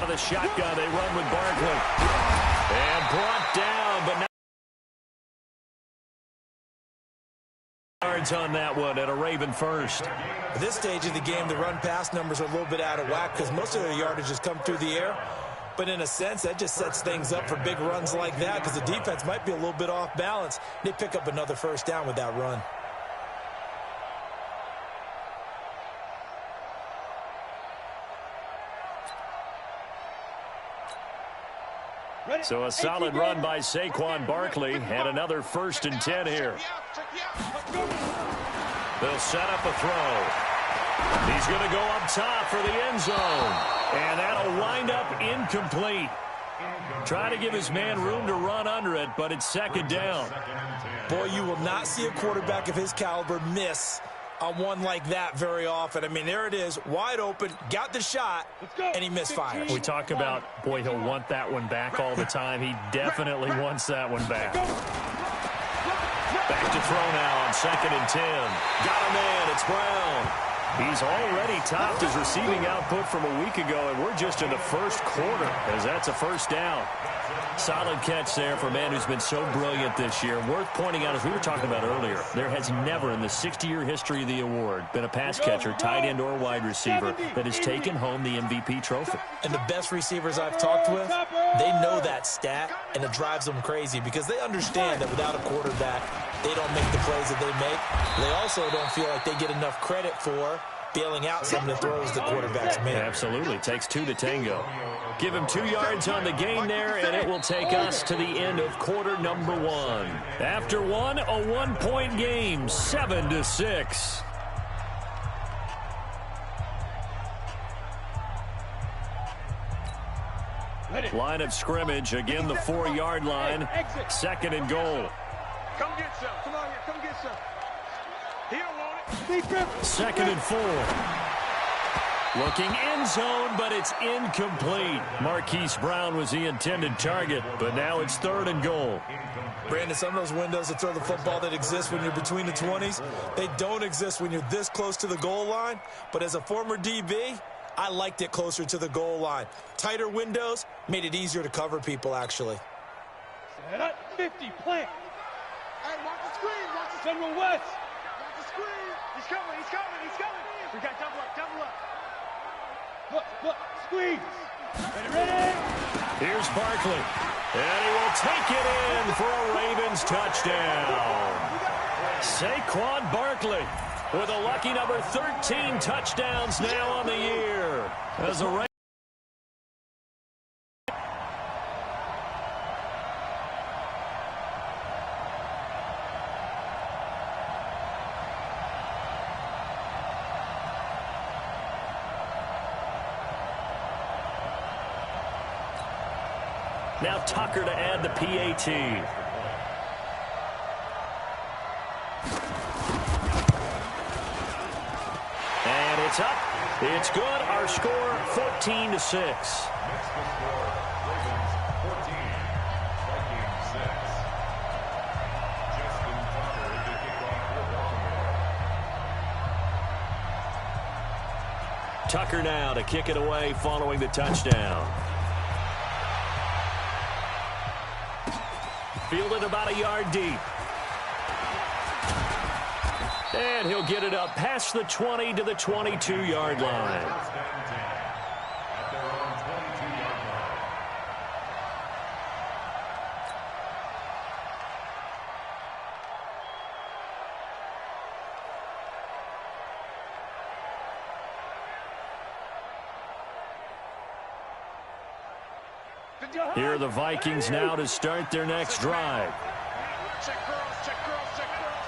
of the shotgun. They run with Barkley. And brought down, but not yards on that one, and a Raven first. At this stage of the game, the run-pass numbers are a little bit out of whack because most of their yardage has come through the air. But in a sense, that just sets things up for big runs like that because the defense might be a little bit off balance. They pick up another first down with that run. So a solid run by Saquon Barkley and another 1st and 10 here. They'll set up a throw. He's going to go up top for the end zone. And that'll wind up incomplete. Trying to give his man room to run under it, but it's 2nd down. Boy, you will not see a quarterback of his caliber miss on one like that very often. I mean, there it is, wide open, got the shot, and he misfires. We talk about, boy, he'll want that one back all the time. He definitely wants that one back. Back to throw now on 2nd and 10. Got a man, it's Brown. He's already topped his receiving output from a week ago, and we're just in the 1st quarter as that's a 1st down. Solid catch there for a man who's been so brilliant this year. Worth pointing out, as we were talking about earlier, there has never in the 60-year history of the award been a pass catcher, tight end, or wide receiver that has taken home the MVP trophy. And the best receivers I've talked with, they know that stat, and it drives them crazy because they understand that without a quarterback, they don't make the plays that they make. They also don't feel like they get enough credit for bailing out some of the throws the quarterbacks make. Absolutely. Takes 2 to tango. Give him 2 yards on the gain there, and it will take us to the end of quarter number 1. After one, a 1-point game, 7-6. Line of scrimmage, again the 4-yard line, 2nd and goal. Come get some. Come on here, come get some. He don't want it. 2nd and 4. Looking end zone, but it's incomplete. Marquise Brown was the intended target, but now it's 3rd and goal. Brandon, some of those windows to throw the football that exist when you're between the 20s, they don't exist when you're this close to the goal line. But as a former DB, I liked it closer to the goal line. Tighter windows made it easier to cover people, actually. Set up, 50, plant. Hey, watch the screen, watch the Central West. Watch the screen. He's coming, he's coming, he's coming. We got double up, double up. Look, squeeze. Ready? Here's Barkley. And he will take it in for a Ravens touchdown. Saquon Barkley with a lucky number 13 touchdowns now on the year. As the now Tucker to add the PAT. And it's up. It's good. Our score 14-6. Tucker now to kick it away following the touchdown. Fielded about a yard deep. And he'll get it up past the 20 to the 22-yard line. Here are the Vikings now to start their next drive. Check girls, check girls, check girls.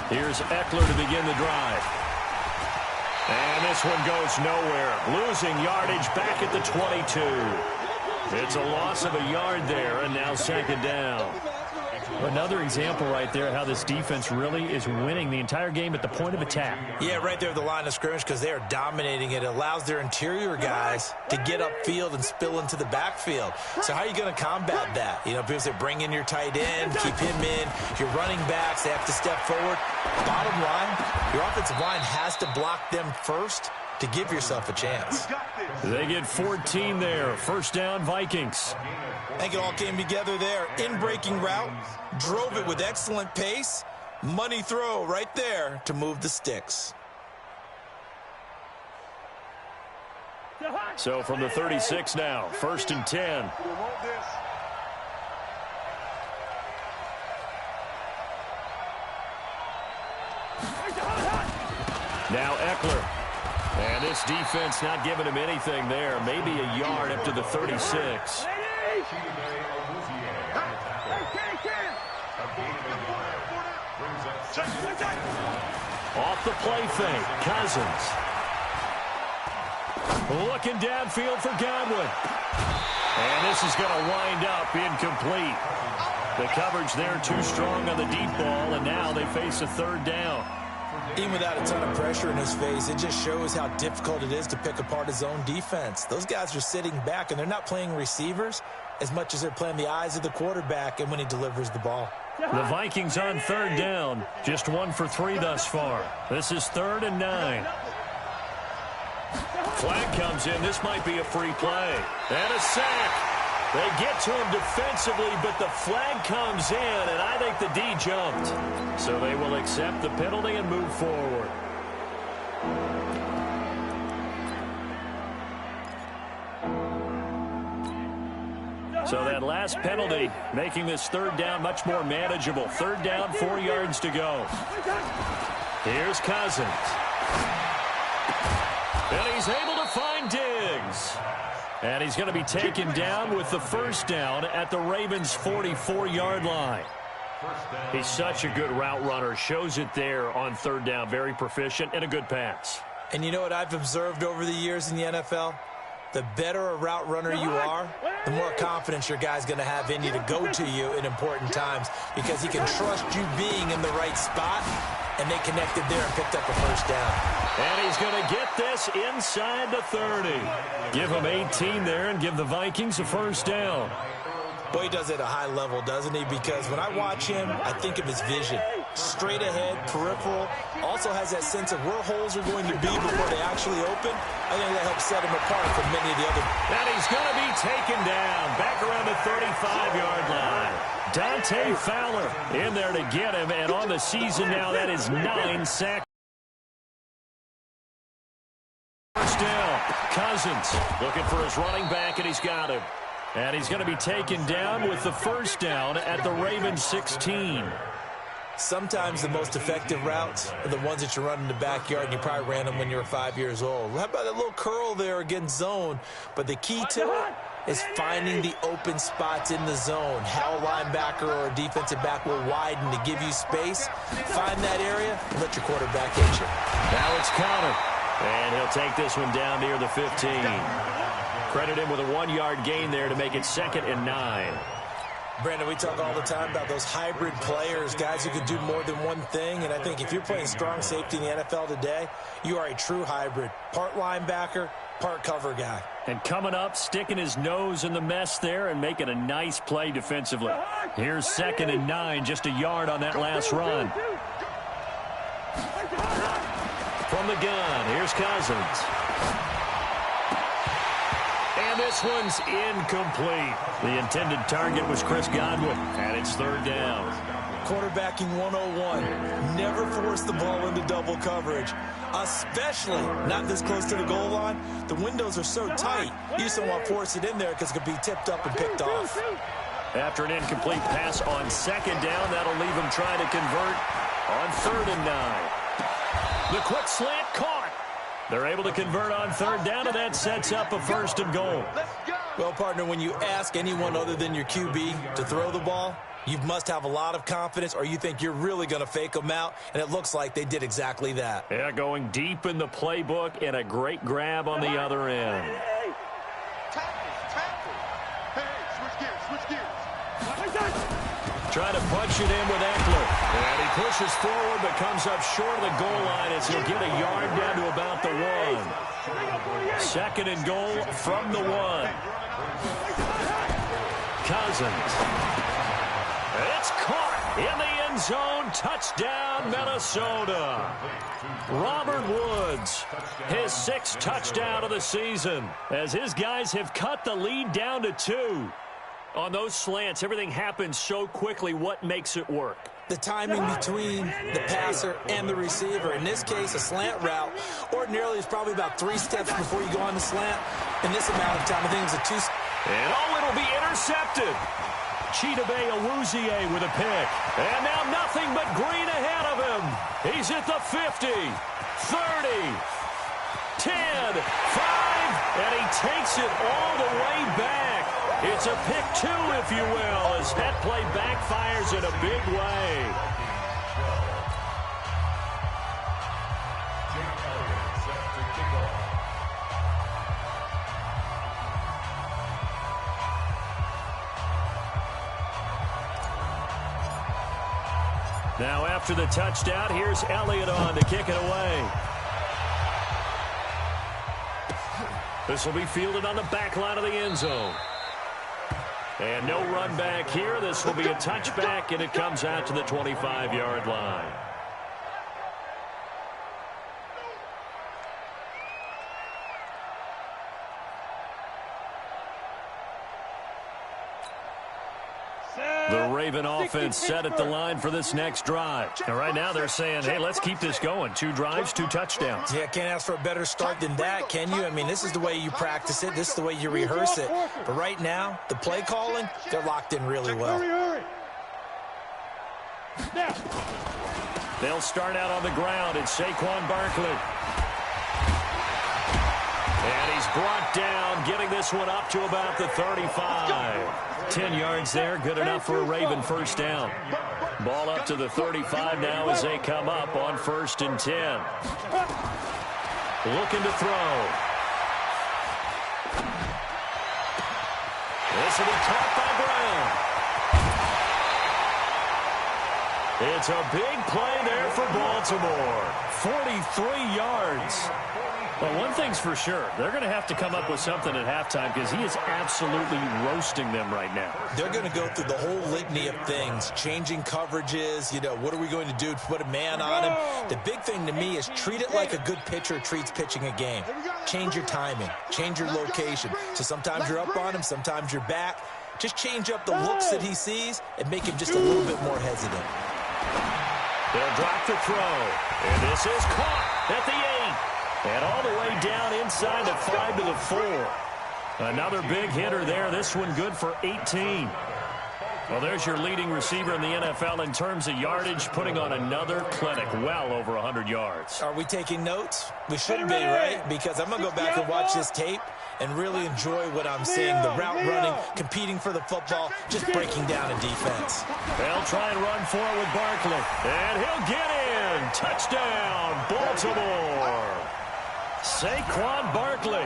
Here's Eckler to begin the drive. And this one goes nowhere. Losing yardage back at the 22. It's a loss of a yard there, and now 2nd down. Another example right there how this defense really is winning the entire game at the point of attack. Yeah, right there at the line of scrimmage because they are dominating it. It allows their interior guys to get upfield and spill into the backfield. So how are you going to combat that? You know, people say bring in your tight end, keep him in. Your running backs, they have to step forward. Bottom line, your offensive line has to block them first to give yourself a chance. They get 14 there. First down, Vikings. I think it all came together there. In-breaking route, drove it with excellent pace. Money throw right there to move the sticks. So from the 36 now, first and 10. Now Eckler. And this defense not giving him anything there. Maybe a yard up to the 36. Off the play fake, Cousins. Looking downfield for Godwin. And this is going to wind up incomplete. The coverage there too strong on the deep ball, and now they face a third down. Even without a ton of pressure in his face, it just shows how difficult it is to pick apart his own defense. Those guys are sitting back, and they're not playing receivers as much as they're playing the eyes of the quarterback and when he delivers the ball. The Vikings on third down. Just 1 for 3 thus far. This is 3rd and 9. Flag comes in. This might be a free play. And a sack. They get to him defensively, but the flag comes in, and I think the D jumped. So they will accept the penalty and move forward. So that last penalty making this third down much more manageable. Third down, 4 yards to go. Here's Cousins. And he's able to find Diggs. And he's going to be taken down with the first down at the Ravens' 44-yard line. He's such a good route runner. Shows it there on third down. Very proficient and a good pass. And you know what I've observed over the years in the NFL? The better a route runner you are, the more confidence your guy's going to have in you to go to you in important times because he can trust you being in the right spot, and they connected there and picked up a first down. And he's going to get this inside the 30. Give him 18 there and give the Vikings a first down. Boy, he does it at a high level, doesn't he? Because when I watch him, I think of his vision. Straight ahead, peripheral. Also has that sense of where holes are going to be before they actually open. I think that helps set him apart from many of the other. And he's going to be taken down back around the 35-yard line. Dante Fowler in there to get him. And on the season now, that is 9 sacks. First down, Cousins looking for his running back, and he's got him. And he's going to be taken down with the first down at the Ravens 16. Sometimes the most effective routes are the ones that you run in the backyard, and you probably ran them when you were 5 years old. How about that little curl there against zone? But the key to it is finding the open spots in the zone. How a linebacker or a defensive back will widen to give you space. Find that area and let your quarterback hit you. Now it's Conner. And he'll take this one down near the 15. Credit him with a 1-yard gain there to make it 2nd and 9. Brandon, we talk all the time about those hybrid players, guys who can do more than one thing. And I think if you're playing strong safety in the NFL today, you are a true hybrid. Part linebacker, part cover guy. And coming up, sticking his nose in the mess there and making a nice play defensively. Here's 2nd and 9, just a yard on that last run. From the gun, here's Cousins. And this one's incomplete. The intended target was Chris Godwin, and it's 3rd down. Quarterbacking 101. Never force the ball into double coverage, especially not this close to the goal line. The windows are so tight, you just don't want to force it in there because it could be tipped up and picked off. After an incomplete pass on 2nd down, that'll leave him trying to convert on 3rd and 9. The quick slant caught. They're able to convert on 3rd down, and that sets up a 1st and goal. Well, partner, when you ask anyone other than your QB to throw the ball, you must have a lot of confidence, or you think you're really going to fake them out, and it looks like they did exactly that. Yeah, going deep in the playbook and a great grab on the other end. Trying to punch it in with Eckler. And he pushes forward but comes up short of the goal line as he'll get a yard down to about the 1. 2nd and goal from the 1. Cousins. It's caught. In the end zone, touchdown, Minnesota. Robert Woods, his 6th touchdown of the season, as his guys have cut the lead down to 2. On those slants, everything happens so quickly. What makes it work? The timing between the passer and the receiver. In this case, a slant route ordinarily is probably about 3 steps before you go on the slant. In this amount of time, I think it was a 2. And it'll be intercepted. Llkobe Awuzie with a pick. And now nothing but green ahead of him. He's at the 50, 30, 10, 5, and he takes it all the way back. It's a pick 2, if you will, as that play backfires in a big way. Now after the touchdown, here's Elliott on to kick it away. This will be fielded on the back line of the end zone. And no run back here. This will be a touchback, and it comes out to the 25-yard line. The Raven offense set at the line for this next drive. And right now they're saying, hey, let's keep this going. 2 drives, 2 touchdowns. Yeah, can't ask for a better start than that, can you? I mean, this is the way you practice it. This is the way you rehearse it. But right now, the play calling, they're locked in really well. Hurry. Now. They'll start out on the ground. It's Saquon Barkley. And he's brought down, getting this one up to about the 35. 10 yards there, good enough for a Raven first down. Ball up to the 35 now as they come up on 1st and 10. Looking to throw. This will be caught by Brown. It's a big play there for Baltimore. 43 yards. Well, one thing's for sure. They're going to have to come up with something at halftime because he is absolutely roasting them right now. They're going to go through the whole litany of things, changing coverages. You know, what are we going to do to put a man on him? The big thing to me is treat it like a good pitcher treats pitching a game. Change your timing. Change your location. So sometimes you're up on him, sometimes you're back. Just change up the looks that he sees and make him just a little bit more hesitant. They'll drop the throw. And this is caught at the 8. And all the way down inside the 5 to the 4. Another big hitter there. This one good for 18. Well, there's your leading receiver in the NFL in terms of yardage, putting on another clinic, well over 100 yards. Are we taking notes? We should be, right? Because I'm going to go back and watch this tape and really enjoy what I'm seeing. The route running, competing for the football, just breaking down a defense. They'll try and run for it with Barkley. And he'll get in. Touchdown, Baltimore. Saquon Barkley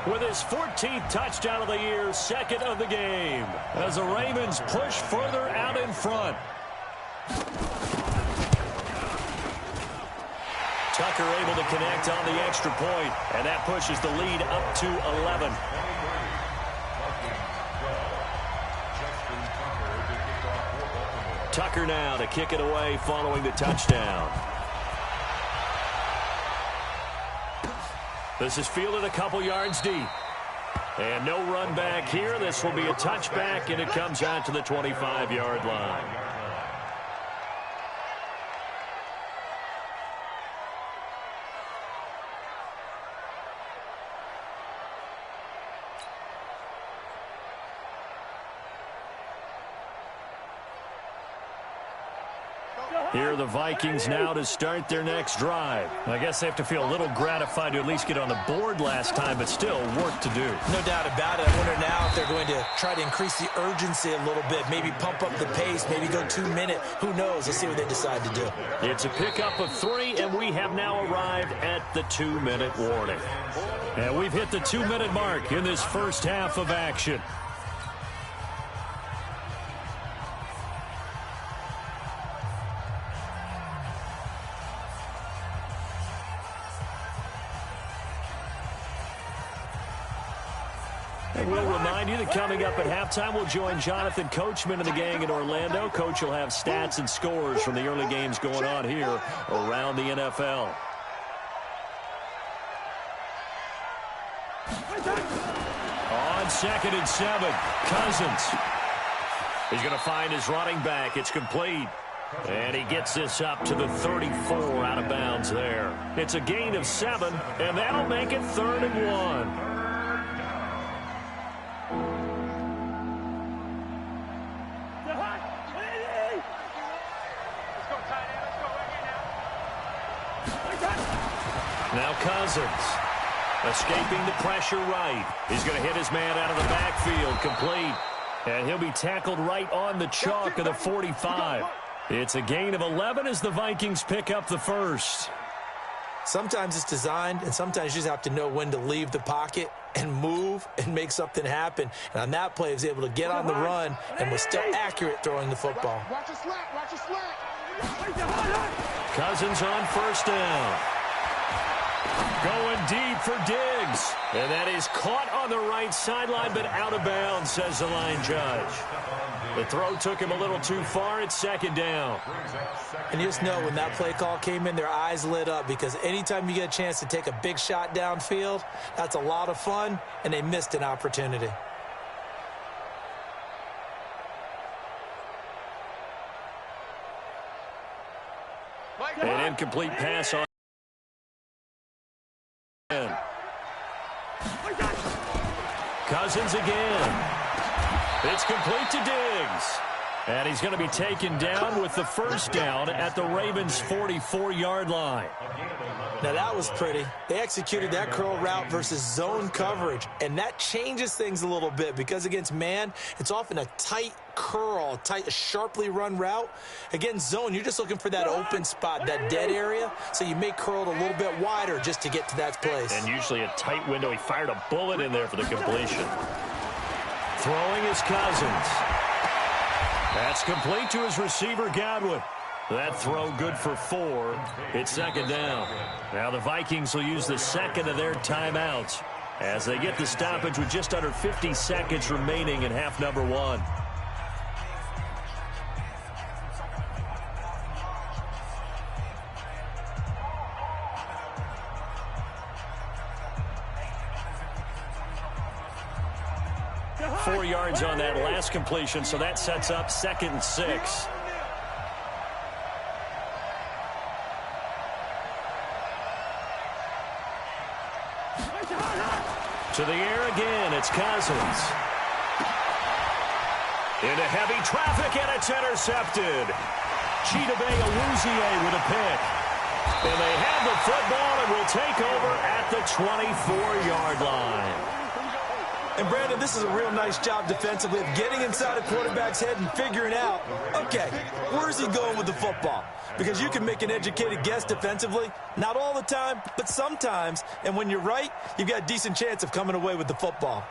with his 14th touchdown of the year, 2nd of the game, as the Ravens push further out in front. Tucker able to connect on the extra point, and that pushes the lead up to 11. Tucker now to kick it away following the touchdown. This is fielded a couple yards deep. And no run back here. This will be a touchback, and it comes out to the 25-yard line. Here are the Vikings now to start their next drive. I guess they have to feel a little gratified to at least get on the board last time, but still work to do. No doubt about it. I wonder now if they're going to try to increase the urgency a little bit, maybe pump up the pace, maybe go 2-minute. Who knows? Let's see what they decide to do. It's a pickup of 3, and we have now arrived at the 2-minute warning. And we've hit the 2-minute mark in this first half of action. And we'll remind you that coming up at halftime, we'll join Jonathan Coachman and the gang in Orlando. Coach will have stats and scores from the early games going on here around the NFL. On 2nd and 7, Cousins. He's going to find his running back. It's complete. And he gets this up to the 34 out of bounds there. It's a gain of 7, and that'll make it 3rd and 1. Now Cousins, escaping the pressure right. He's going to hit his man out of the backfield, complete. And he'll be tackled right on the chalk of the 45. It's a gain of 11 as the Vikings pick up the first. Sometimes it's designed, and sometimes you just have to know when to leave the pocket and move and make something happen. And on that play, he was able to get on the run and was still accurate throwing the football. Watch your slack, watch your slack. Cousins on 1st down. Going deep for Diggs. And that is caught on the right sideline, but out of bounds, says the line judge. The throw took him a little too far. It's 2nd down. And you just know when that play call came in, their eyes lit up, because anytime you get a chance to take a big shot downfield, that's a lot of fun, and they missed an opportunity. An incomplete pass on. Cousins again. It's complete to Diggs. And he's going to be taken down with the 1st down at the Ravens' 44-yard line. Now, that was pretty. They executed that curl route versus zone coverage, and that changes things a little bit because against man, it's often a tight curl, a sharply run route. Against zone, you're just looking for that open spot, that dead area, so you may curl it a little bit wider just to get to that place. And usually a tight window. He fired a bullet in there for the completion. Throwing is Cousins. That's complete to his receiver, Godwin. That throw good for 4. It's 2nd down. Now the Vikings will use the 2nd of their timeouts as they get the stoppage with just under 50 seconds remaining in half number 1. Four yards on that last completion, so that sets up 2nd and 6. To the air again, it's Cousins. Into heavy traffic, and it's intercepted. Llkobe with a pick. And they have the football and will take over at the 24-yard line. And, Brandon, this is a real nice job defensively of getting inside a quarterback's head and figuring out, okay, where's he going with the football? Because you can make an educated guess defensively, not all the time, but sometimes. And when you're right, you've got a decent chance of coming away with the football.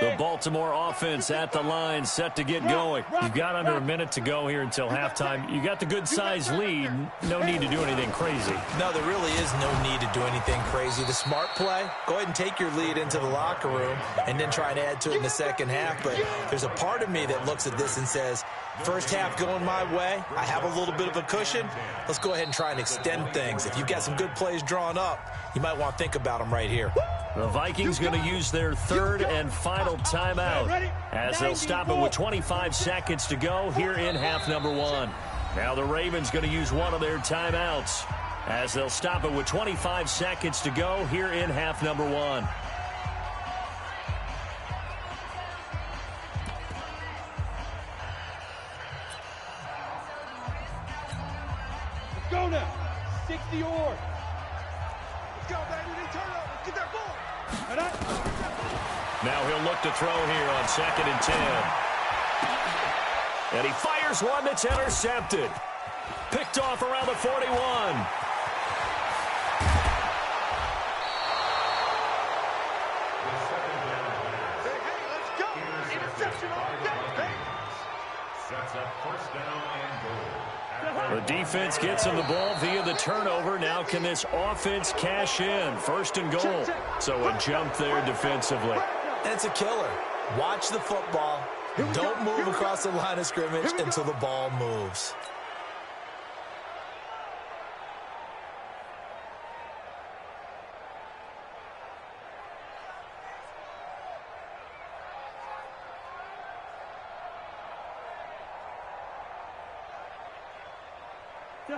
The Baltimore offense at the line, set to get going. You've got under a minute to go here until halftime. You got the good-sized lead. No need to do anything crazy. No, there really is no need to do anything crazy. The smart play, go ahead and take your lead into the locker room and then try and add to it in the 2nd half. But there's a part of me that looks at this and says, first half going my way, I have a little bit of a cushion. Let's go ahead and try and extend things. If you've got some good plays drawn up, you might want to think about them right here. The Vikings going to use their 3rd and final timeout as they'll stop it with 25 seconds to go here in half number 1. Now the Ravens going to use one of their timeouts as they'll stop it with 25 seconds to go here in half number 1. Let's go now. 60 yards. Let's go, baby. They turn up. Let's get that ball. Now he'll look to throw here on 2nd and 10. And he fires one that's intercepted. Picked off around the 41. The defense gets him the ball via the turnover. Now can this offense cash in? First and goal. So a jump there defensively. And it's a killer. Watch the football. Don't move across the line of scrimmage until the ball moves.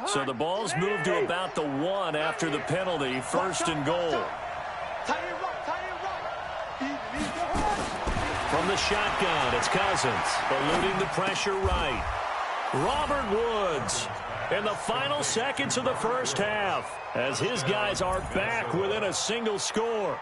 So the ball's moved to about the 1 after the penalty. First and goal. From the shotgun, it's Cousins, eluding the pressure right. Robert Woods in the final seconds of the first half as his guys are back within a single score.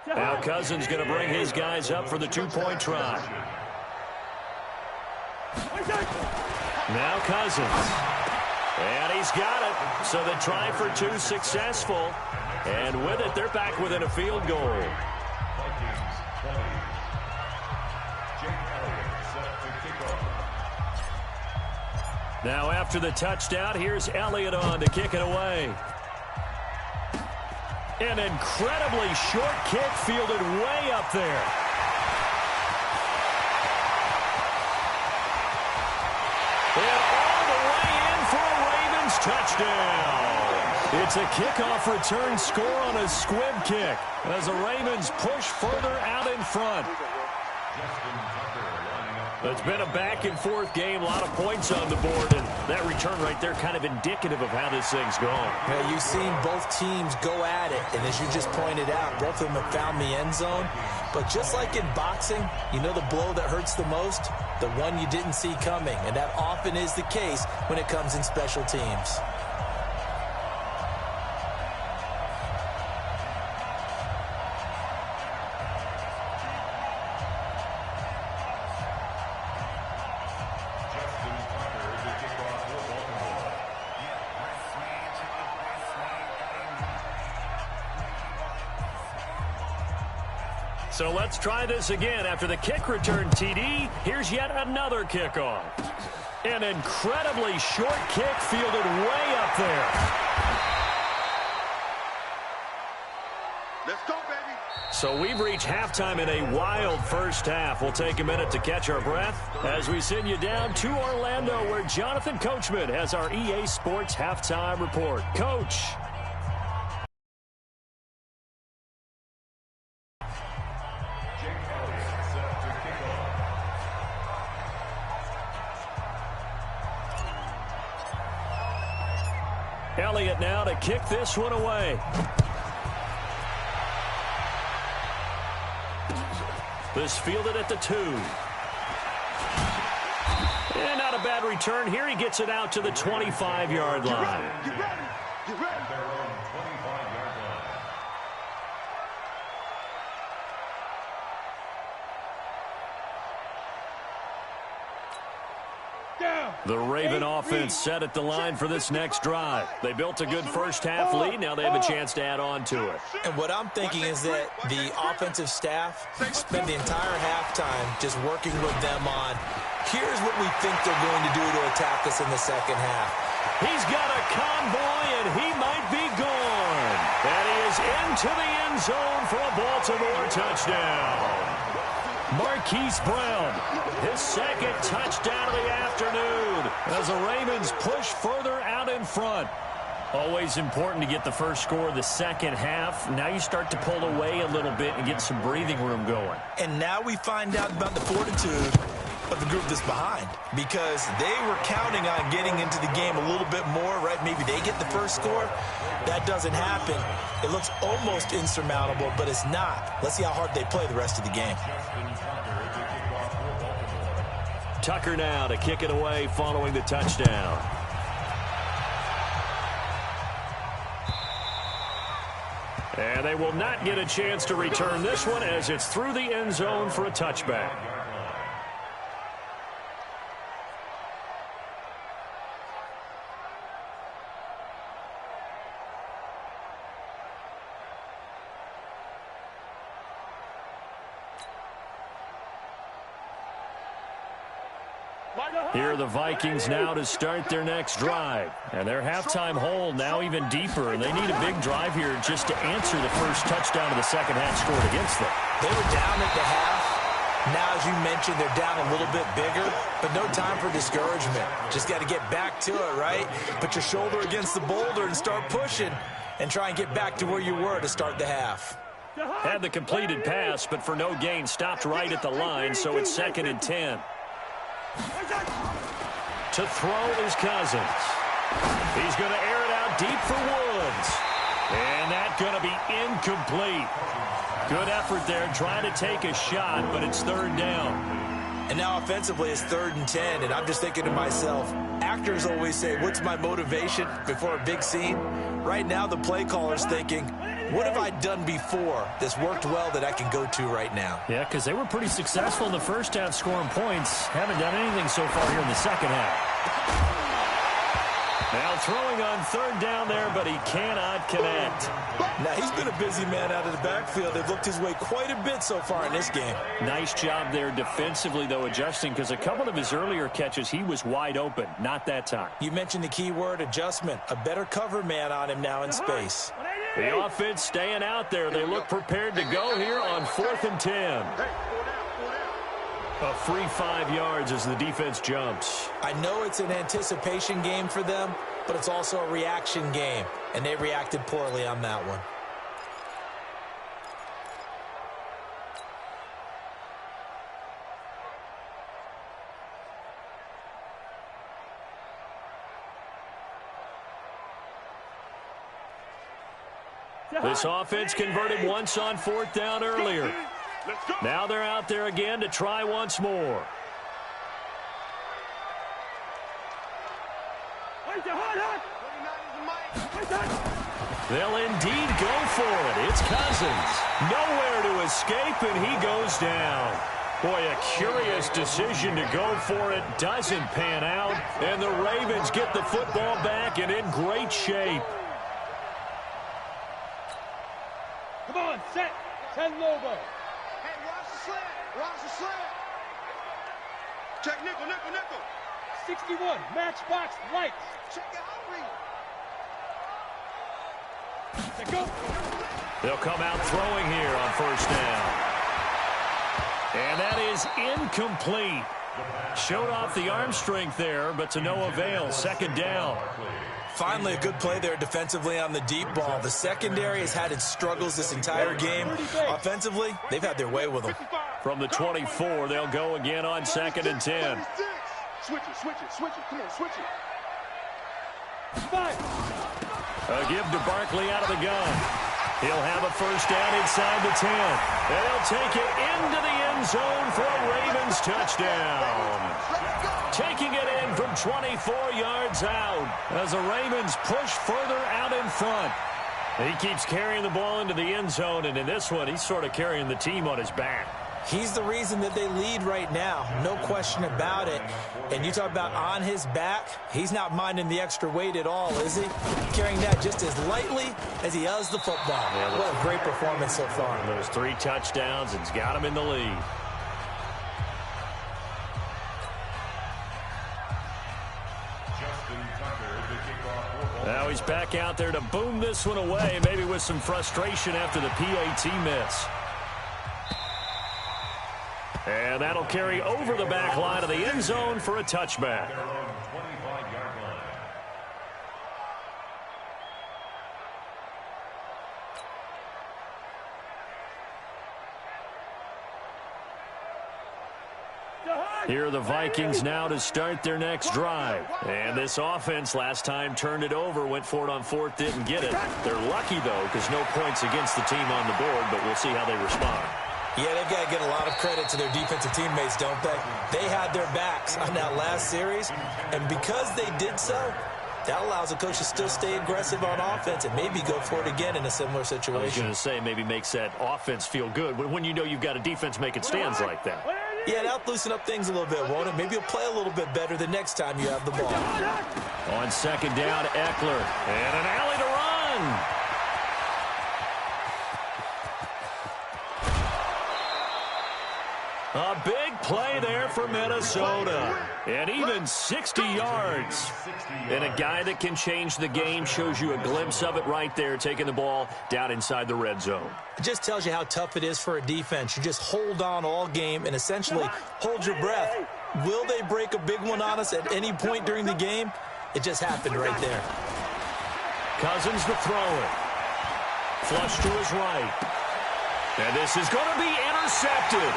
Now Cousins going to bring his guys up for the two-point try. Now Cousins. And he's got it. So the try for 2 successful. And with it, they're back within a field goal. Now after the touchdown, here's Elliott on to kick it away. An incredibly short kick fielded way up there. And all the way in for a Ravens touchdown. It's a kickoff return score on a squib kick as the Ravens push further out in front. It's been a back-and-forth game, a lot of points on the board, and that return right there kind of indicative of how this thing's going. Yeah, you've seen both teams go at it, and as you just pointed out, both of them have found the end zone. But just like in boxing, you know the blow that hurts the most? The one you didn't see coming, and that often is the case when it comes in special teams. So let's try this again. After the kick return TD, here's yet another kickoff. An incredibly short kick fielded way up there. Let's go, baby. So we've reached halftime in a wild first half. We'll take a minute to catch our breath as we send you down to Orlando, where Jonathan Coachman has our EA Sports halftime report. Coach. Elliott now to kick this one away. This fielded at the 2. And not a bad return here. He gets it out to the 25-yard line. You ready? You ready? The Raven offense set at the line for this next drive. They built a good first-half lead. Now they have a chance to add on to it. And what I'm thinking is that the offensive staff spend the entire halftime just working with them on, here's what we think they're going to do to attack us in the second half. He's got a convoy, and he might be gone. And he is into the end zone for a Baltimore touchdown. Marquise Brown, his second touchdown of the afternoon as the Ravens push further out in front. Always important to get the first score of the second half. Now you start to pull away a little bit and get some breathing room going. And now we find out about the fortitude of the group that's behind, because they were counting on getting into the game a little bit more, right? Maybe they get the first score. That doesn't happen. It looks almost insurmountable, but it's not. Let's see how hard they play the rest of the game. Tucker now to kick it away following the touchdown. And they will not get a chance to return this one as it's through the end zone for a touchback. Here are the Vikings now to start their next drive. And their halftime hole now even deeper, and they need a big drive here just to answer the first touchdown of the second half scored against them. They were down at the half. Now, as you mentioned, they're down a little bit bigger, but no time for discouragement. Just got to get back to it, right? Put your shoulder against the boulder and start pushing and try and get back to where you were to start the half. Had the completed pass, but for no gain, stopped right at the line, so it's 2nd and 10. To throw is Cousins. He's going to air it out deep for Woods. And that's going to be incomplete. Good effort there, trying to take a shot, but it's 3rd down. And now offensively it's 3rd and 10, and I'm just thinking to myself, actors always say, what's my motivation before a big scene? Right now the play caller's thinking, what have I done before that's worked well that I can go to right now? Yeah, because they were pretty successful in the first half scoring points. Haven't done anything so far here in the second half. Now throwing on 3rd down there, but he cannot connect. Now he's been a busy man out of the backfield. They've looked his way quite a bit so far in this game. Nice job there defensively, though, adjusting, because a couple of his earlier catches, he was wide open. Not that time. You mentioned the key word, adjustment. A better cover man on him now in space. The offense staying out there. They look prepared to go here on 4th and 10. A free 5 yards as the defense jumps. I know it's an anticipation game for them, but it's also a reaction game, and they reacted poorly on that one. This offense converted once on 4th down earlier. Now they're out there again to try once more. They'll indeed go for it. It's Cousins. Nowhere to escape, and he goes down. Boy, a curious decision to go for it. Doesn't pan out, and the Ravens get the football back and in great shape. Come on, set. 10 Llkobe. Hey, watch the slant. Watch the slant. Check nickel, nickel, nickel. 61, matchbox lights. Check it out, read. Go. They'll come out throwing here on 1st down. And that is incomplete. Showed off the arm strength there, but to no avail. 2nd down. Finally, a good play there defensively on the deep ball. The secondary has had its struggles this entire game. Offensively, they've had their way with them. From the 24, they'll go again on 2nd and 10. Switch it, switch it, switch it. Come on, switch it. 5. A give to Barkley out of the gun. He'll have a 1st down inside the 10. And he'll take it into the end zone for a Ravens touchdown. Taking it in from 24 yards out as the Ravens push further out in front. He keeps carrying the ball into the end zone, and in this one, he's sort of carrying the team on his back. He's the reason that they lead right now, no question about it. And you talk about on his back, he's not minding the extra weight at all, is he? Carrying that just as lightly as he does the football. Yeah, what a great performance so far. Those 3 touchdowns, and he's got him in the lead. Now he's back out there to boom this one away, maybe with some frustration after the PAT miss. And that'll carry over the back line of the end zone for a touchback. Here are the Vikings now to start their next drive. And this offense last time turned it over, went for it on 4th, didn't get it. They're lucky, though, because no points against the team on the board, but we'll see how they respond. Yeah, they've got to get a lot of credit to their defensive teammates, don't they? They had their backs on that last series, and because they did so, that allows the coach to still stay aggressive on offense and maybe go for it again in a similar situation. I was going to say maybe makes that offense feel good when you know you've got a defense making stands like that. Yeah, that'll loosen up things a little bit, won't it? Maybe you'll play a little bit better the next time you have the ball. On 2nd down, Eckler. And an alley to run. A big play there for Minnesota. And even 60 yards. And a guy that can change the game shows you a glimpse of it right there, taking the ball down inside the red zone. It just tells you how tough it is for a defense. You just hold on all game and essentially hold your breath. Will they break a big one on us at any point during the game? It just happened right there. Cousins to throw it. Flush to his right. And this is going to be intercepted.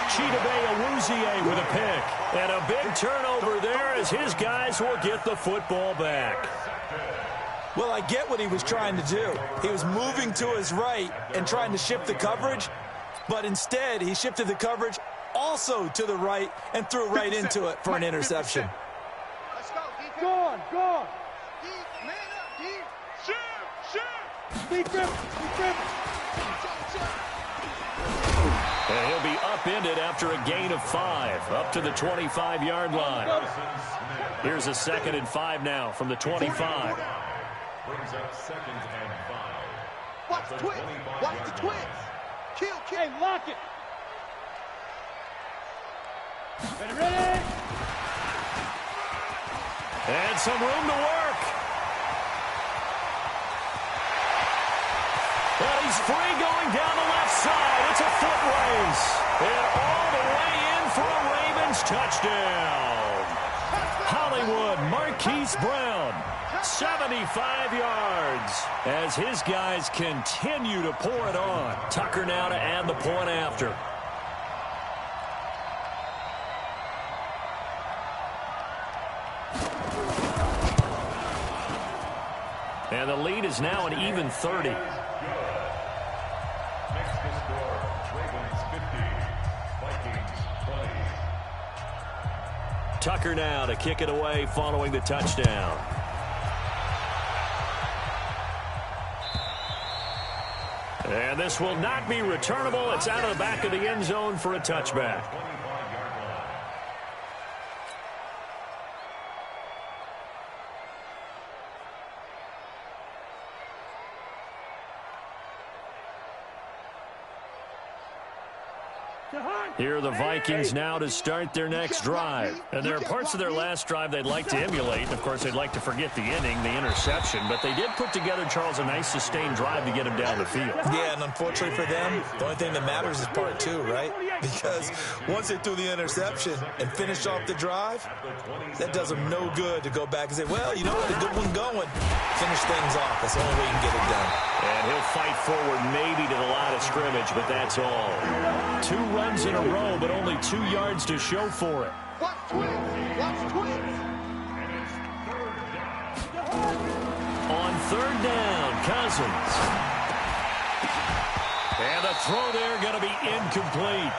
Llkobe Awuzie with a pick. And a big turnover there as his guys will get the football back. Well, I get what he was trying to do. He was moving to his right and trying to shift the coverage, but instead he shifted the coverage also to the right and threw right into it for an interception. Let's go, defense. Go on, go on. Man up, D. Shoot. Deep grip. And he'll be upended after a gain of 5, up to the 25-yard line. Here's a 2nd and 5 now from the 25. Brings up 2nd and 5. Watch the twins. Watch the twins. Kill. Hey, lock it. Ready? And some room to work. And he's free going down the left side. It's a foot race. And all the way in for a Ravens touchdown. Hollywood Marquise Brown, 75 yards. As his guys continue to pour it on. Tucker now to add the point after. And the lead is now an even 30. Tucker now to kick it away following the touchdown. And this will not be returnable. It's out of the back of the end zone for a touchback. Here are the Vikings now to start their next drive. And there are parts of their last drive they'd like to emulate. Of course, they'd like to forget the inning, the interception. But they did put together, Charles, a nice sustained drive to get him down the field. Yeah, and unfortunately for them, the only thing that matters is part 2, right? Because once they threw the interception and finished off the drive, that does them no good to go back and say, well, you know what, a good one going. Finish things off. That's the only way you can get it done. And he'll fight forward maybe to the line of scrimmage, but that's all. 2 runs in a row, but only 2 yards to show for it. Watch twins. On 3rd down, Cousins. And the throw there going to be incomplete.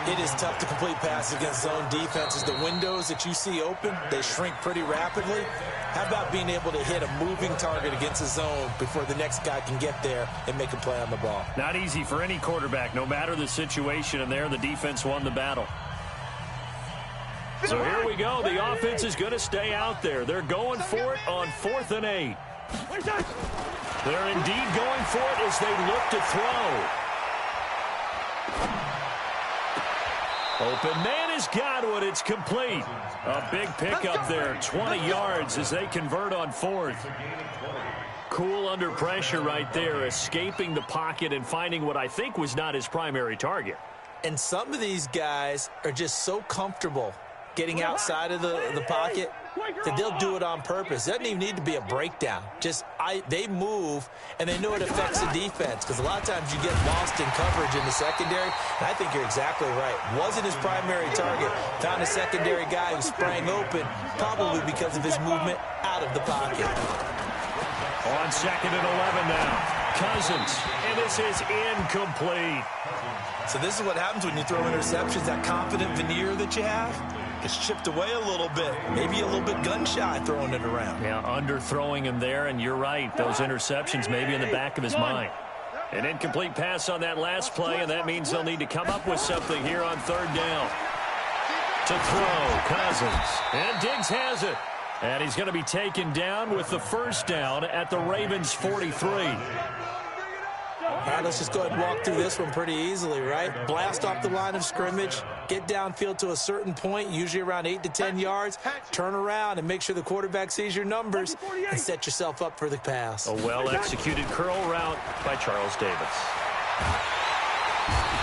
It is tough to complete passes against zone defenses. The windows that you see open, they shrink pretty rapidly. How about being able to hit a moving target against a zone before the next guy can get there and make a play on the ball? Not easy for any quarterback, no matter the situation, and there the defense won the battle. So here we go. The offense is going to stay out there. They're going for it on 4th and 8. They're indeed going for it as they look to throw. Open man is Godwin. It's complete. A big pickup there, 20 yards as they convert on 4th. Cool under pressure right there, escaping the pocket and finding what I think was not his primary target. And some of these guys are just so comfortable getting outside of the pocket that they'll do it on purpose. It doesn't even need to be a breakdown. They move, and they know it affects the defense, because a lot of times you get lost in coverage in the secondary, and I think you're exactly right. Wasn't his primary target. Found a secondary guy who sprang open, probably because of his movement out of the pocket. On 2nd and 11 now. Cousins, and this is incomplete. So this is what happens when you throw interceptions. That confident veneer that you have gets chipped away a little bit. Maybe a little bit gun-shy throwing it around. Yeah, underthrowing him there, and you're right. Those interceptions maybe in the back of his mind. An incomplete pass on that last play, and that means they'll need to come up with something here on 3rd down. To throw, Cousins. And Diggs has it. And he's going to be taken down with the 1st down at the Ravens' 43. All right, let's just go ahead and walk through this one pretty easily, right? Blast off the line of scrimmage, get downfield to a certain point, usually around 8 to 10 yards, turn around and make sure the quarterback sees your numbers and set yourself up for the pass. A well-executed curl route by Charles Davis.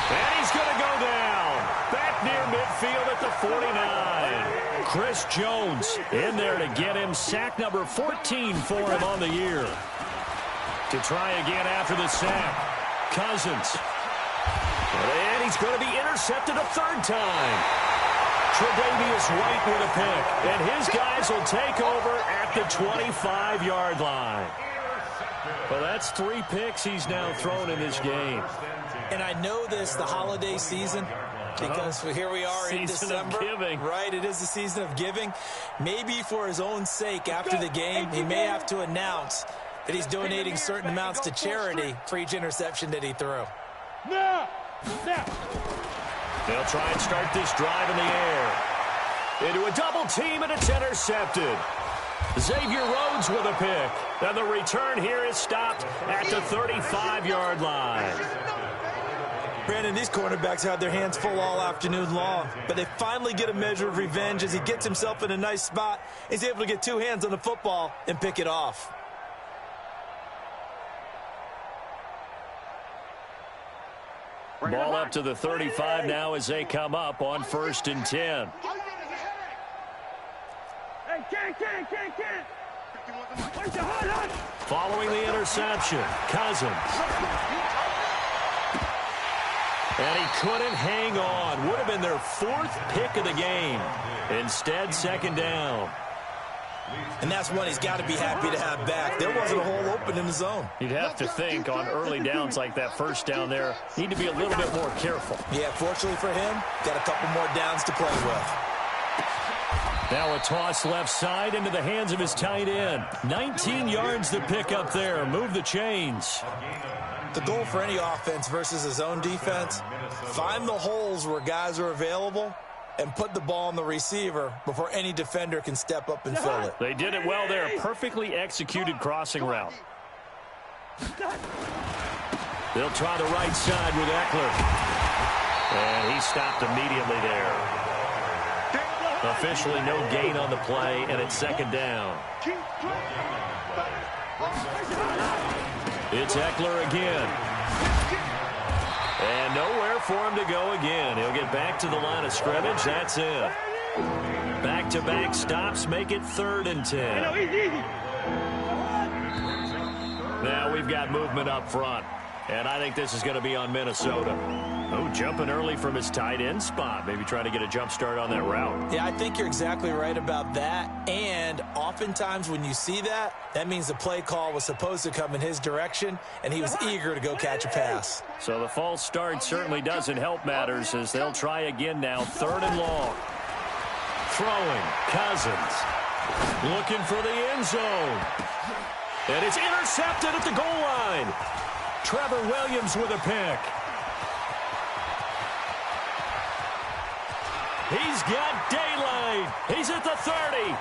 And he's going to go down. Back near midfield at the 49. Chris Jones in there to get him sack number 14 for him on the year. To try again after the sack. Cousins. And he's going to be intercepted a third time. Tre'Davious White with a pick. And his guys will take over at the 25-yard line. Well, that's 3 picks he's now thrown in this game. And I know this, the holiday season, because here we are in December. Right, it is the season of giving. Maybe for his own sake, after the game, he may have to announce that he's donating certain amounts to charity for each interception that he threw. Now. They'll try and start this drive in the air. Into a double team, and it's intercepted. Xavier Rhodes with a pick. And the return here is stopped at the 35-yard line. Brandon, these cornerbacks had their hands full all afternoon long, but they finally get a measure of revenge as he gets himself in a nice spot. He's able to get 2 hands on the football and pick it off. Ball up to the 35 now as they come up on 1st and 10. Following the interception, Cousins. And he couldn't hang on. Would have been their 4th pick of the game. Instead, 2nd down. And that's one he's got to be happy to have back. There wasn't a hole open in the zone. You'd have to think on early downs like that first down there, need to be a little bit more careful. Yeah, fortunately for him, got a couple more downs to play with. Now a toss left side into the hands of his tight end. 19 yards to pick up there. Move the chains. The goal for any offense versus his own defense, find the holes where guys are available and put the ball on the receiver before any defender can step up and fill it. They did it well there. Perfectly executed crossing route. They'll try the right side with Eckler. And he stopped immediately there. Officially no gain on the play, and it's 2nd down. It's Eckler again. And nowhere for him to go again. He'll get back to the line of scrimmage. That's it. Back-to-back stops make it 3rd and 10. Now we've got movement up front. And I think this is going to be on Minnesota. Oh, jumping early from his tight end spot. Maybe trying to get a jump start on that route. Yeah, I think you're exactly right about that. And oftentimes when you see that, that means the play call was supposed to come in his direction, and he was eager to go catch a pass. So the false start certainly doesn't help matters as they'll try again now. 3rd and long. Throwing. Cousins. Looking for the end zone. And it's intercepted at the goal line. Trevor Williams with a pick. He's got daylight. He's at the 30.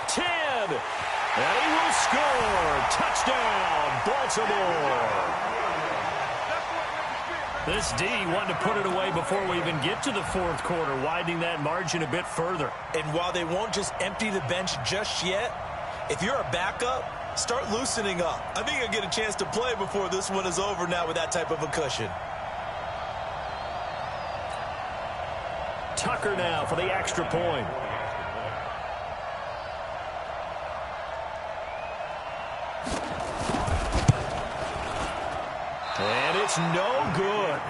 10. And he will score. Touchdown, Baltimore. This D wanted to put it away before we even get to the 4th quarter, widening that margin a bit further. And while they won't just empty the bench just yet, if you're a backup, start loosening up. I think you'll get a chance to play before this one is over now with that type of a cushion. Tucker now for the extra point. And it's no good.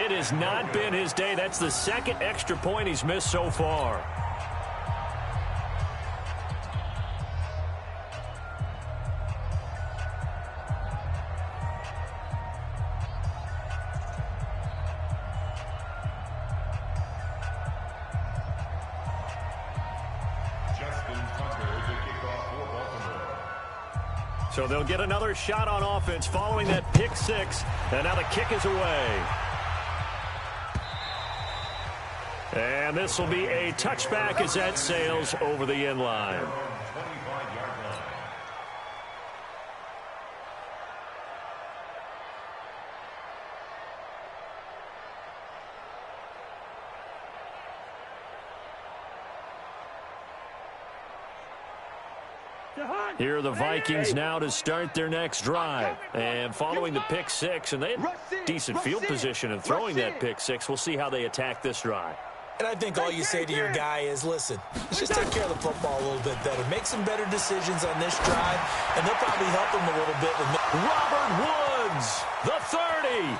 It has not been his day. That's the 2nd extra point he's missed so far. So they'll get another shot on offense following that pick 6. And now the kick is away. And this will be a touchback as that sails over the end line. Here are the Vikings now to start their next drive. And following the pick six, and they had decent field position in throwing that pick six. We'll see how they attack this drive. And I think all you say to your guy is, listen, let's just take care of the football a little bit better. Make some better decisions on this drive, and they'll probably help him a little bit. Robert Woods, the 30.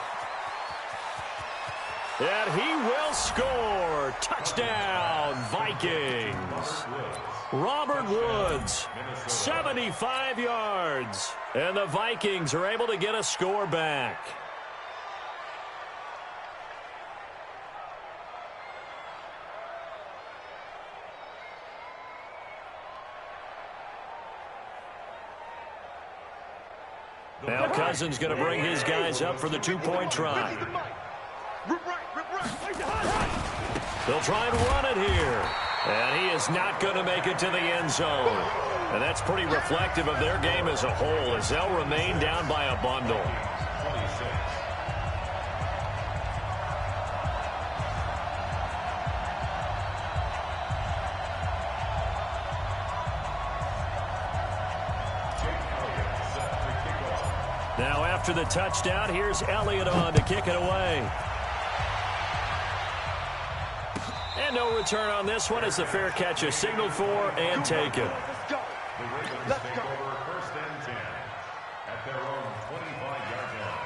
And he will score. Touchdown, Vikings. Robert Woods, 75 yards. And the Vikings are able to get a score back. Now Cousins going to bring his guys up for the two-point try. They'll try and run it here. And he is not going to make it to the end zone. And that's pretty reflective of their game as a whole, as they'll remain down by a bundle. Now after the touchdown, here's Elliott on to kick it away. And no return on this one as the fair catch is signaled for and taken. Let's go. Let's go. First and 10 at their own 25-yard line.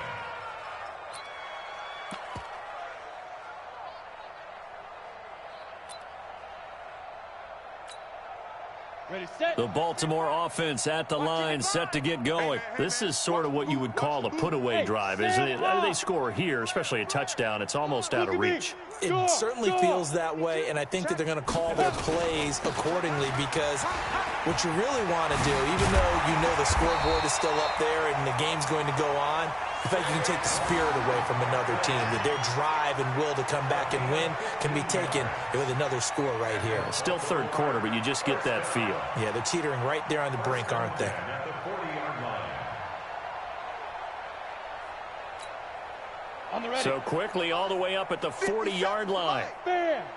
Ready, set. The Baltimore offense at the line, set to get going. This is sort of what you would call a put-away drive, isn't it? They score here, especially a touchdown. It's almost out of reach. It certainly feels that way, and I think that they're going to call their plays accordingly, because what you really want to do, even though you know the scoreboard is still up there and the game's going to go on, in fact, you can take the spirit away from another team, that their drive and will to come back and win can be taken with another score right here. Still third quarter, but you just get that feel. Yeah, they're teetering right there on the brink, aren't they? At the 40-yard line. On the ready. So quickly all the way up at the 40-yard line. Stand.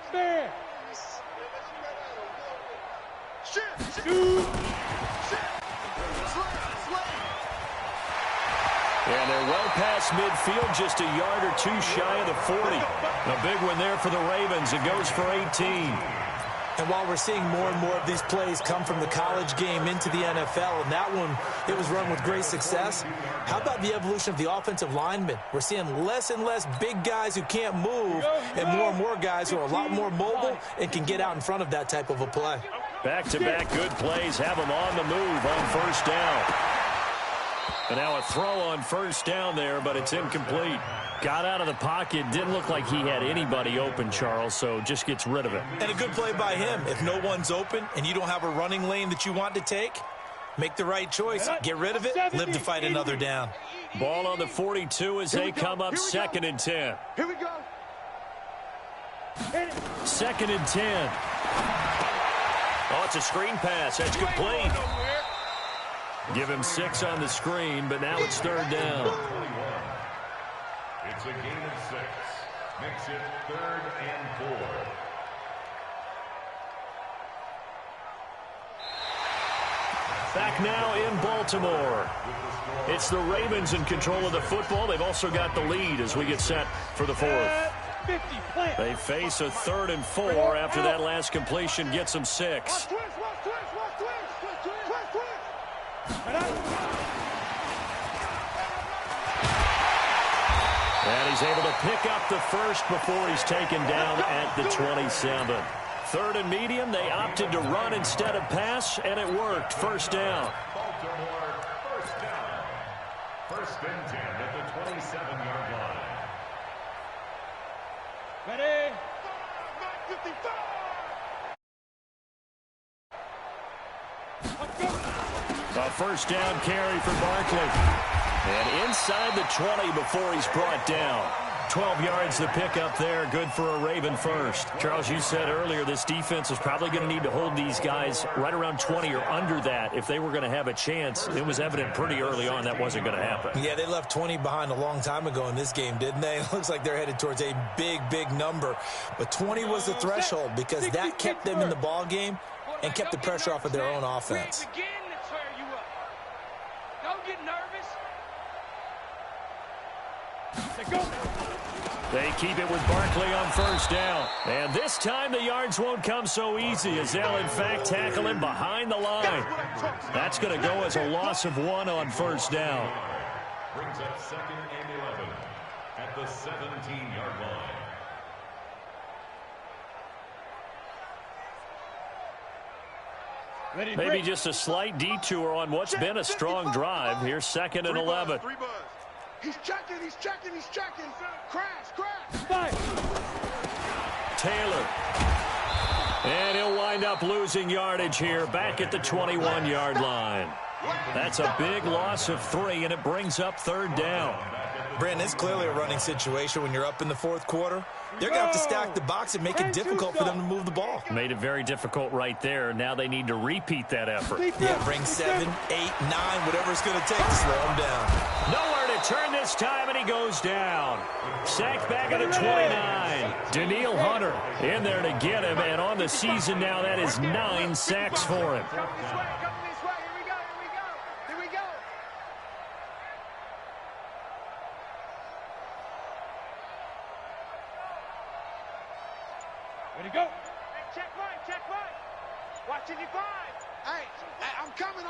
And they're well past midfield, just a yard or two shy of the 40. A big one there for the Ravens. It goes for 18. And while we're seeing more and more of these plays come from the college game into the NFL, and that one, it was run with great success, how about the evolution of the offensive linemen? We're seeing less and less big guys who can't move, and more guys who are a lot more mobile and can get out in front of that type of a play. Back-to-back good plays have them on the move on first down. And now a throw on first down there, but it's incomplete. Got out of the pocket. Didn't look like he had anybody open, Charles, so just gets rid of it. And a good play by him. If no one's open and you don't have a running lane that you want to take, make the right choice. Get rid of it. Live to fight another down. Ball on the 42 as they come up 2nd and 10. Here we go. 2nd and 10. Oh, it's a screen pass. That's complete. Give him 6 on the screen, but now it's 3rd down. It's a gain of 6. Makes it 3rd and 4. Back now in Baltimore. It's the Ravens in control of the football. They've also got the lead as we get set for the 4th. They face a 3rd and 4 after that last completion gets them 6. And he's able to pick up the first before he's taken down at the 27. 3rd and medium, they opted to run instead of pass, and it worked. First down. Baltimore, first down. 1st and 10 at the 27-yard line. Ready? A first down carry for Barkley. And inside the 20 before he's brought down. 12 yards to pick up there. Good for a Raven first. Charles, you said earlier this defense is probably going to need to hold these guys right around 20 or under that if they were going to have a chance. It was evident pretty early on that wasn't going to happen. Yeah, they left 20 behind a long time ago in this game, didn't they? It looks like they're headed towards a big number. But 20 was the threshold because that kept them in the ball game and kept the pressure off of their own offense. get nervous. They go. They keep it with Barkley on first down. And this time the yards won't come so easy as they'll, in fact, tackle him behind the line. That's going to go as a loss of 1 on first down. Brings up 2nd and 11 at the 17-yard line. Maybe just a slight detour on what's been a strong drive. Here's 2nd and 11. He's checking. Crash. Taylor. And he'll wind up losing yardage here back at the 21-yard line. That's a big loss of 3, and it brings up 3rd down. Brandon, it's clearly a running situation when you're up in the 4th quarter. They're going to have to stack the box and make it difficult for them to move the ball. Made it very difficult right there. Now they need to repeat that effort. Yeah, bring 7, 8, 9, whatever it's going to take to slow him down. Nowhere to turn this time, and he goes down. Sacked back at the 29. Daniil Hunter in there to get him, and on the season now, that is 9 sacks for him. Ready to go. Hey, check right. Watching you 5. Hey, I'm coming.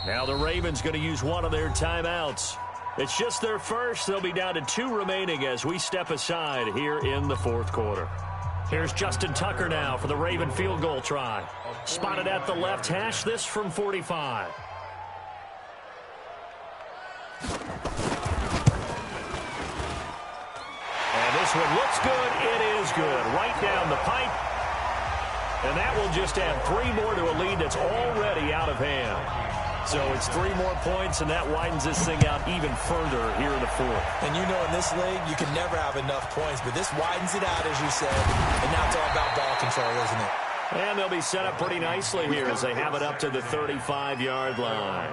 Now the Ravens going to use one of their timeouts. It's just their first. They'll be down to 2 remaining as we step aside here in the 4th quarter. Here's Justin Tucker now for the Raven field goal try. Spotted at the left hash, this from 45. And this one looks good. It is good. Right down the pipe. And that will just add 3 more to a lead that's already out of hand. So it's 3 more points, and that widens this thing out even further here in the 4th. And you know in this league, you can never have enough points, but this widens it out, as you said. And now it's all about ball control, isn't it? And they'll be set up pretty nicely here as they have it up to the 35-yard line.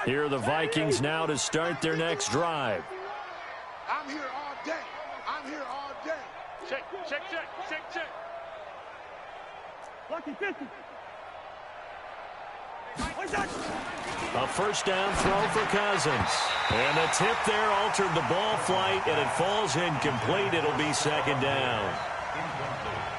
Here are the Vikings now to start their next drive. I'm here all day. Check. Lucky 50. A first down throw for Cousins. And the tip there altered the ball flight, and it falls incomplete. It'll be 2nd down.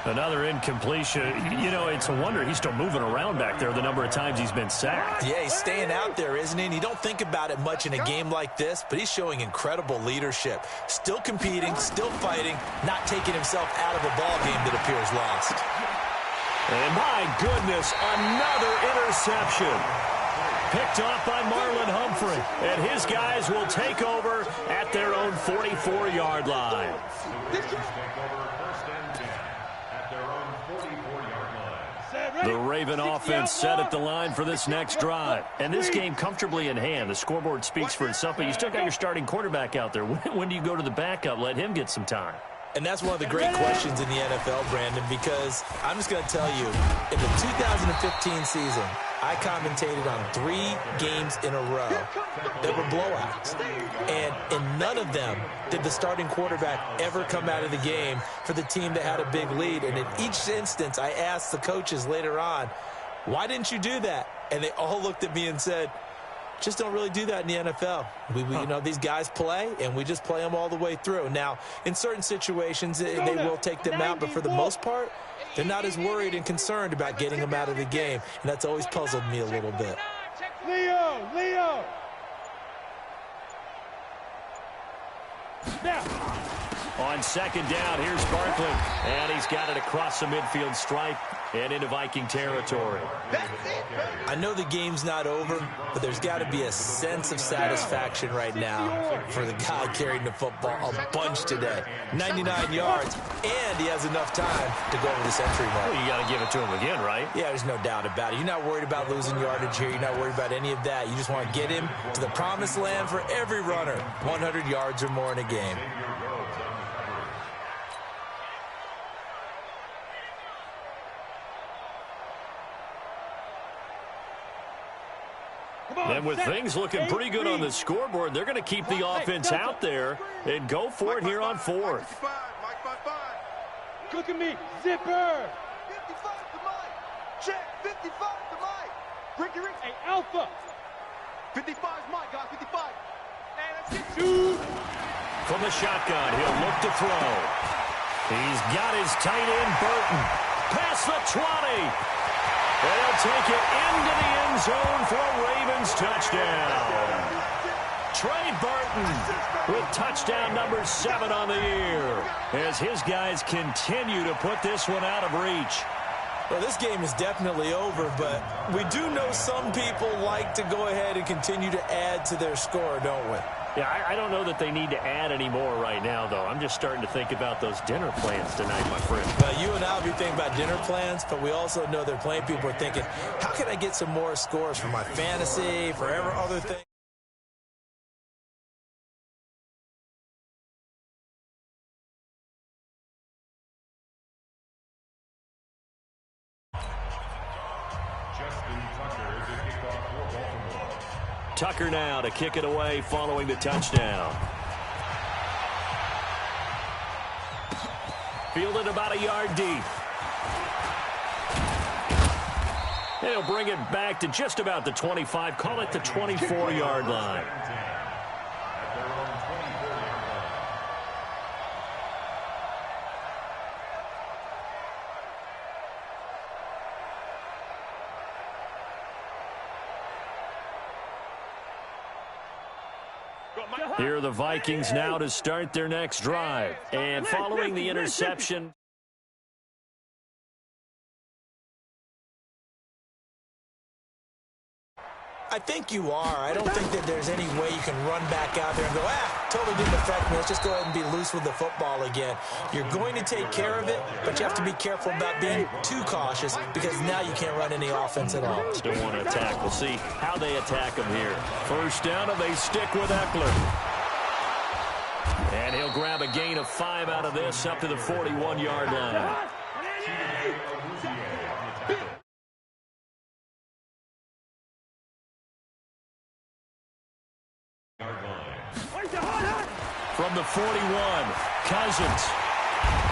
Another incompletion. You know, it's a wonder he's still moving around back there the number of times he's been sacked. Yeah, he's staying out there, isn't he? And you don't think about it much in a game like this, but he's showing incredible leadership. Still competing, still fighting, not taking himself out of a ball game that appears lost. And my goodness, another interception. Picked off by Marlon Humphrey. And his guys will take over at their own 44-yard line. The Raven offense set at the line for this next drive. And this game comfortably in hand. The scoreboard speaks for itself, but you still got your starting quarterback out there. When do you go to the backup? Let him get some time. And that's one of the great questions in the NFL, Brandon, because I'm just going to tell you, in the 2015 season, I commentated on 3 games in a row that were blowouts. And in none of them did the starting quarterback ever come out of the game for the team that had a big lead. And in each instance, I asked the coaches later on, why didn't you do that? And they all looked at me and said, just don't really do that in the NFL. You know, these guys play, and we just play them all the way through. Now, in certain situations, they will take them out, but for the most part, they're not as worried and concerned about getting them out of the game, and that's always puzzled me a little bit. Leo! Now. On 2nd down, here's Barkley. And he's got it across the midfield stripe and into Viking territory. I know the game's not over, but there's got to be a sense of satisfaction right now for the guy carrying the football a bunch today. 99 yards, and he has enough time to go over the century mark. Well, you got to give it to him again, right? Yeah, there's no doubt about it. You're not worried about losing yardage here. You're not worried about any of that. You just want to get him to the promised land for every runner. 100 yards or more in a game. And with things looking pretty good on the scoreboard, they're going to keep the offense out there and go for it here on fourth. Look at me, zipper. 55 to Mike. Check, 55 to Mike. Ricky, hey, Alpha. 55 is Mike, guys, 55. Hey, let's get two. From the shotgun, he'll look to throw. He's got his tight end, Burton. Past the 20. And he'll take it into the end zone for a Ravens touchdown. Trey Burton with touchdown number 7 on the year as his guys continue to put this one out of reach. Well, this game is definitely over, but we do know some people like to go ahead and continue to add to their score, don't we? Yeah, I don't know that they need to add any more right now, though. I'm just starting to think about those dinner plans tonight, my friend. Well, you and I will be thinking about dinner plans, but we also know there are plenty of people are thinking, how can I get some more scores for my fantasy, for every other thing? Tucker now to kick it away following the touchdown. Fielded about a yard deep. And he'll bring it back to just about the 25. Call it the 24-yard line. Here are the Vikings now to start their next drive. And following the interception. I think you are. I don't think that there's any way you can run back out there and go, totally didn't affect me. Let's just go ahead and be loose with the football again. You're going to take care of it, but you have to be careful about being too cautious because now you can't run any offense at all. Still want to attack. We'll see how they attack him here. First down, and they stick with Eckler. And he'll grab a gain of 5 out of this up to the 41-yard line. From the 41, Cousins.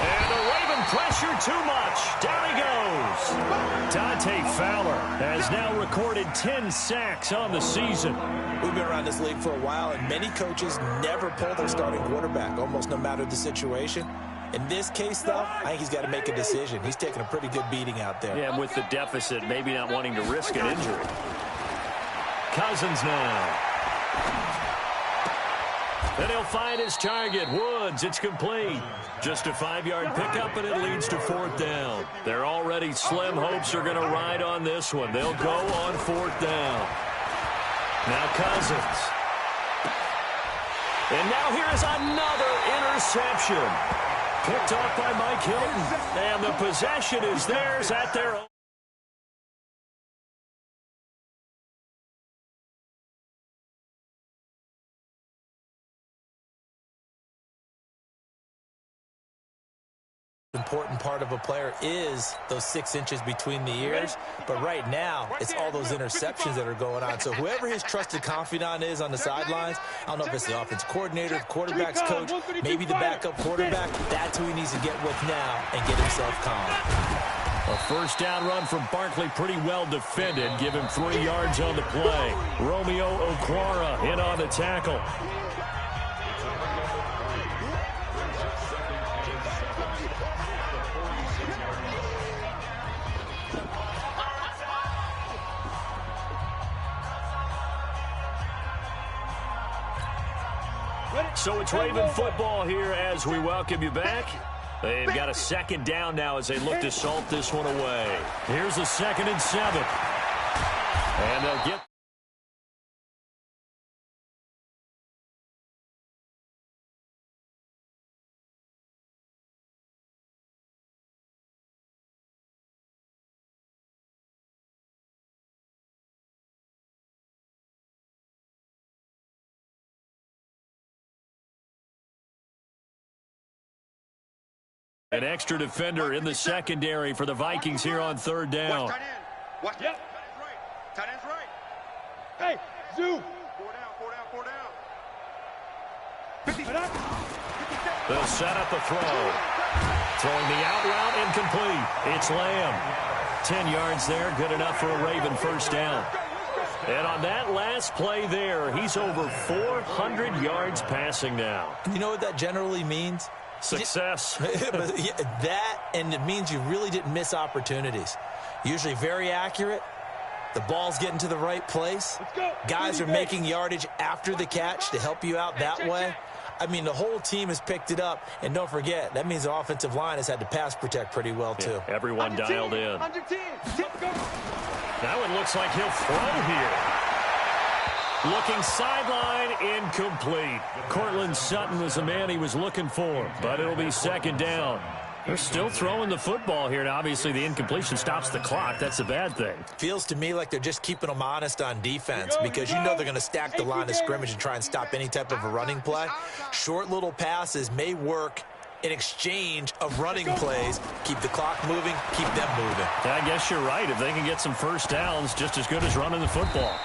And the Raven pressure too much. Down he goes. Dante Fowler has now recorded 10 sacks on the season. We've been around this league for a while, and many coaches never pull their starting quarterback, almost no matter the situation. In this case, though, I think he's got to make a decision. He's taking a pretty good beating out there. Yeah, and with the deficit, maybe not wanting to risk an injury. Cousins now. And he'll find his target, Woods. It's complete. Just a 5-yard pickup, and it leads to 4th down. Their already slim hopes are going to ride on this one. They'll go on 4th down. Now Cousins. And now here's another interception. Picked off by Mike Hilton. And the possession is theirs at their own. Important part of a player is those 6 inches between the ears, but right now it's all those interceptions that are going on. So whoever his trusted confidant is on the sidelines, I don't know if it's the offense coordinator, the quarterback's coach, maybe the backup quarterback, that's who he needs to get with now and get himself calm. A first down run from Barkley, pretty well defended. Give him 3 yards on the play. Romeo Okwara in on the tackle. So it's Raven football here as we welcome you back. They've got a second down now as they look to salt this one away. Here's a 2nd and 7. And they'll get... An extra defender in the secondary for the Vikings here on 3rd down. Tight end. Watch. Yep. Tight end's right. Hey, Zoo. 4 down. They'll set up the throw. Throwing the out route incomplete. It's Lamb. 10 yards there, good enough for a Raven first down. And on that last play there, he's over 400 yards passing now. You know what that generally means? Success. That, and it means you really didn't miss opportunities. Usually very accurate. The ball's getting to the right place. Guys are making yardage after the catch to help you out that way. I mean, the whole team has picked it up. And don't forget, that means the offensive line has had to pass protect pretty well, too. Yeah, everyone dialed in. That one looks like he'll throw here. Looking sideline, incomplete. Cortland Sutton was the man he was looking for, but it'll be second down. They're still throwing the football here, and obviously the incompletion stops the clock. That's a bad thing. Feels to me like they're just keeping them honest on defense because you know they're going to stack the line of scrimmage and try and stop any type of a running play. Short little passes may work in exchange of running plays. Keep the clock moving, keep them moving. I guess you're right. If they can get some first downs, just as good as running the football.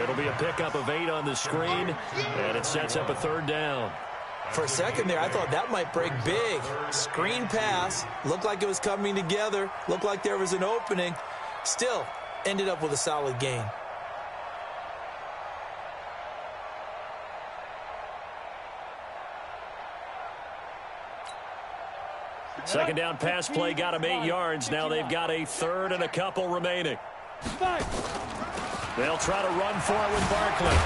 It'll be a pickup of 8 on the screen, and it sets up a third down. For a second there, I thought that might break big. Screen pass. Looked like it was coming together. Looked like there was an opening. Still, ended up with a solid gain. Second down pass play got them 8 yards. Now they've got a third and a couple remaining. They'll try to run for it with Barkley.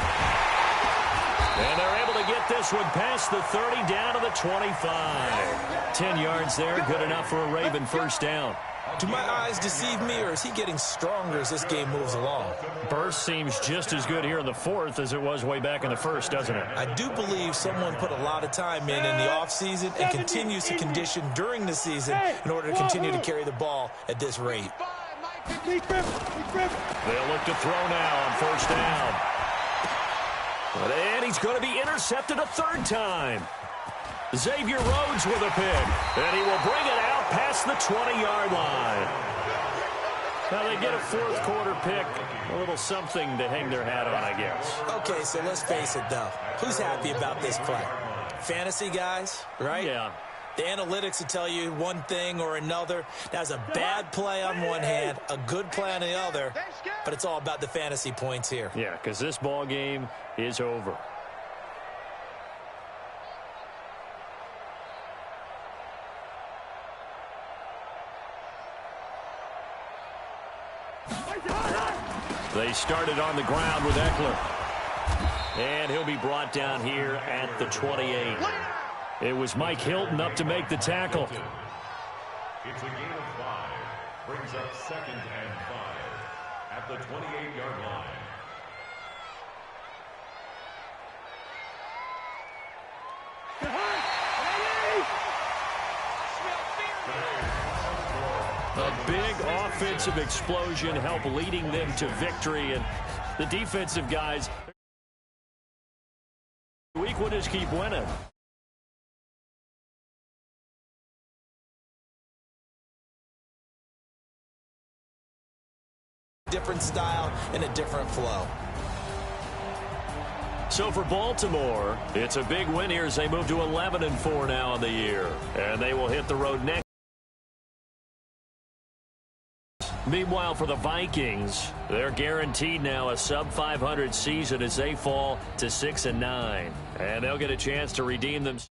And they're able to get this one past the 30 down to the 25. 10 yards there, good enough for a Raven first down. Do my eyes deceive me, or is he getting stronger as this game moves along? Burst seems just as good here in the fourth as it was way back in the first, doesn't it? I do believe someone put a lot of time in the offseason and continues to condition during the season in order to continue to carry the ball at this rate. They'll look to throw now on first down. And he's going to be intercepted a third time. Xavier Rhodes with a pick. And he will bring it out past the 20-yard line. Now they get a fourth quarter pick. A little something to hang their hat on, I guess. Okay, so let's face it, though. Who's happy about this play? Fantasy guys, right? Yeah. The analytics will tell you one thing or another. That's a bad play on one hand, a good play on the other, but it's all about the fantasy points here. Yeah, because this ball game is over. They started on the ground with Eckler. And he'll be brought down here at the 28. It was Mike Hilton up to make the tackle. It's a gain of 5. Brings up 2nd and 5 at the 28-yard line. A big offensive explosion helped leading them to victory, and the defensive guys, weak winners keep winning. Different style and a different flow. So for Baltimore, it's a big win here as they move to 11-4 now in the year, and they will hit the road next. Meanwhile, for the Vikings, they're guaranteed now a sub-500 season as they fall to 6-9, and they'll get a chance to redeem themselves.